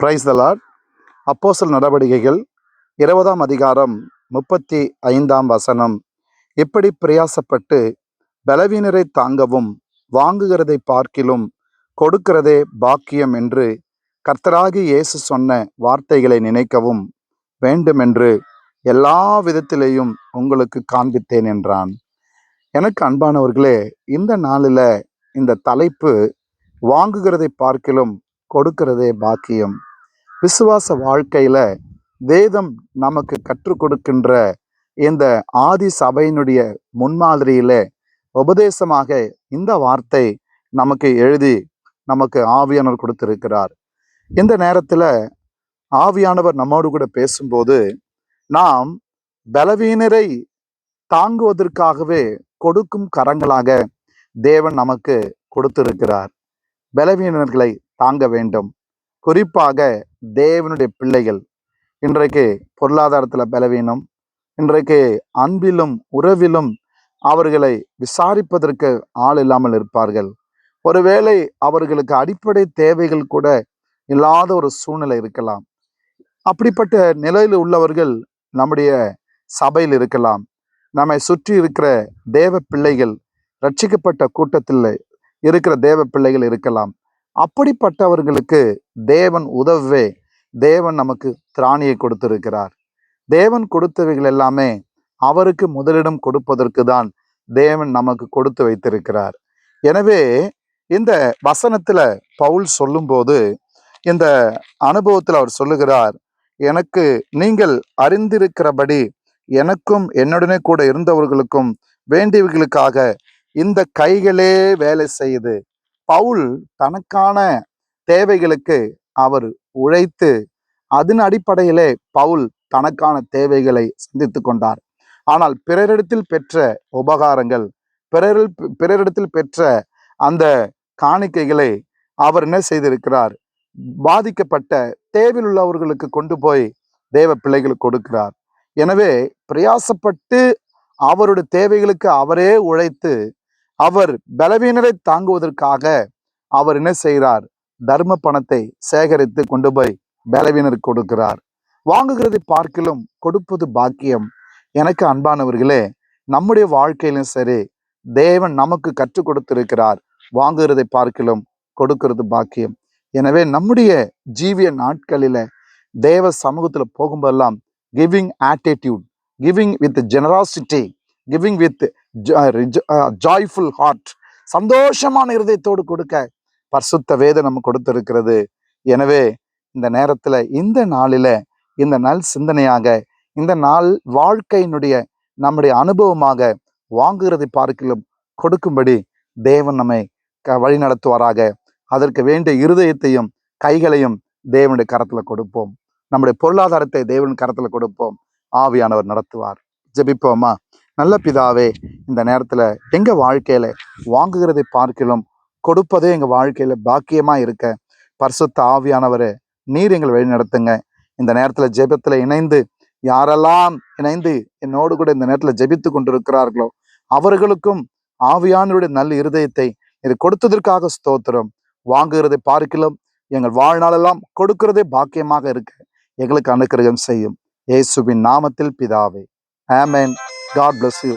Praise the Lord. அப்போஸ்தலர் நடவடிக்கைகள் 20ஆம் அதிகாரம் 35ஆம் வசனம். எப்படி பிரயாசப்பட்டு பலவீனரை தாங்கவும் வாங்குகிறதை பார்க்கிலும் கொடுக்கிறதே பாக்கியம் என்று கர்த்தராகிய இயேசு சொன்ன வார்த்தைகளை நினைக்கவும் வேண்டுமென்று எல்லா விதத்திலேயும் உங்களுக்கு காண்பித்தேன் என்றான். எனக்கு அன்பானவர்களே, இந்த நாளில் இந்த தலைப்பு வாங்குகிறதை பார்க்கிலும் கொடுக்கிறதே பாக்கியம். விசுவாச வாழ்க்கையில வேதம் நமக்கு கற்றுக் கொடுக்கின்ற இந்த ஆதி சபையினுடைய முன்மாதிரியில உபதேசமாக இந்த வார்த்தை நமக்கு எழுதி நமக்கு ஆவியானவர் கொடுத்திருக்கிறார். இந்த நேரத்துல ஆவியானவர் நம்மோடு கூட பேசும்போது நாம் பலவீனரை தாங்குவதற்காகவே கொடுக்கும் கரங்களாக தேவன் நமக்கு கொடுத்திருக்கிறார். பலவீனர்களை தாங்க வேண்டும். குறிப்பாக தேவனுடைய பிள்ளைகள் இன்றைக்கு பொருளாதாரத்தில் பலவீனம், இன்றைக்கு அன்பிலும் உறவிலும் அவர்களை விசாரிப்பதற்கு ஆள் இல்லாமல் இருப்பார்கள். ஒருவேளை அவர்களுக்கு அடிப்படை தேவைகள் கூட இல்லாத ஒரு சூழ்நிலை இருக்கலாம். அப்படிப்பட்ட நிலையில் உள்ளவர்கள் நம்முடைய சபையில் இருக்கலாம். நம்மை சுற்றி இருக்கிற தேவ பிள்ளைகள், ரட்சிக்கப்பட்ட கூட்டத்தில் இருக்கிற தேவ பிள்ளைகள் இருக்கலாம். அப்படிப்பட்டவர்களுக்கு தேவன் உதவவே தேவன் நமக்கு திராணியை கொடுத்திருக்கிறார். தேவன் கொடுத்தவைகள் எல்லாமே அவருக்கு முதலிடம் கொடுப்பதற்கு தான் தேவன் நமக்கு கொடுத்து வைத்திருக்கிறார். எனவே இந்த வசனத்துல பவுல் சொல்லும்போது இந்த அனுபவத்தில் அவர் சொல்லுகிறார், எனக்கு நீங்கள் அறிந்திருக்கிறபடி எனக்கும் என்னுடனே கூட இருந்தவர்களுக்கும் வேண்டியவர்களுக்காக இந்த கைகளே வேலை செய்து. பவுல் தனக்கான தேவைகளுக்கு அவர் உழைத்து அதன் அடிப்படையிலே பவுல் தனக்கான தேவைகளை சந்தித்து கொண்டார். ஆனால் பிறரிடத்தில் பெற்ற உபகாரங்கள், பிறரிடத்தில் பெற்ற அந்த காணிக்கைகளை அவர் என்ன செய்திருக்கிறார்? பாதிக்கப்பட்ட தேவையில் உள்ளவர்களுக்கு கொண்டு போய் தேவ பிள்ளைகளுக்கு கொடுக்கிறார். எனவே பிரயாசப்பட்டு அவருடைய தேவைகளுக்கு அவரே உழைத்து அவர் பலவீனரை தாங்குவதற்காக அவர் என்ன செய்கிறார்? தர்ம பணத்தை சேகரித்து கொண்டு போய் பலவீனருக்கு கொடுக்கிறார். வாங்குகிறதை பார்க்கிலும் கொடுப்பது பாக்கியம். எனக்கு அன்பானவர்களே, நம்முடைய வாழ்க்கையிலும் சரி, தேவன் நமக்கு கற்றுக் கொடுத்திருக்கிறார், வாங்குகிறதை பார்க்கிலும் கொடுக்கிறது பாக்கியம். எனவே நம்முடைய ஜீவிய நாட்களில தேவ சமூகத்துல போகும்போதெல்லாம் giving attitude, giving with generosity, giving with joyful heart, சந்தோஷமான இருதயத்தோடு கொடுக்க பரிசுத்த வேதம் நம்ம கொடுத்திருக்கிறது. எனவே இந்த நேரத்துல, இந்த நாளில, இந்த நல் சிந்தனையாக, இந்த நாள் வாழ்க்கையினுடைய நம்முடைய அனுபவமாக வாங்குகிறதை பார்க்கிலும் கொடுக்கும்படி தேவன் நம்மை வழி நடத்துவாராக. அதற்கு வேண்டிய இருதயத்தையும் கைகளையும் தேவனுடைய கரத்துல கொடுப்போம். நம்முடைய பொருளாதாரத்தை தேவன் கரத்துல கொடுப்போம். ஆவியானவர் நடத்துவார். ஜெபிப்போமா? நல்ல பிதாவே, இந்த நேரத்துல எங்க வாழ்க்கையில வாங்குகிறதை பார்க்கிலும் கொடுப்பதே எங்க வாழ்க்கையில பாக்கியமா இருக்க பரிசுத்த ஆவியானவரே, நீர் எங்களை வழி நடத்துங்க. இந்த நேரத்துல ஜெபத்துல இணைந்து யாரெல்லாம் இணைந்து என்னோடு கூட இந்த நேரத்துல ஜெபித்து கொண்டிருக்கிறார்களோ அவர்களுக்கும் ஆவியானவருடைய நல்ல இருதயத்தை இது கொடுத்ததற்காக ஸ்தோத்திரம். வாங்குகிறதை பார்க்கிலும் எங்கள் வாழ்நாளெல்லாம் கொடுக்கிறதே பாக்கியமாக இருக்க எங்களுக்கு அனுக்கிரகம் செய்யும். இயேசுவின் நாமத்தில் பிதாவே, ஆமென். God bless you.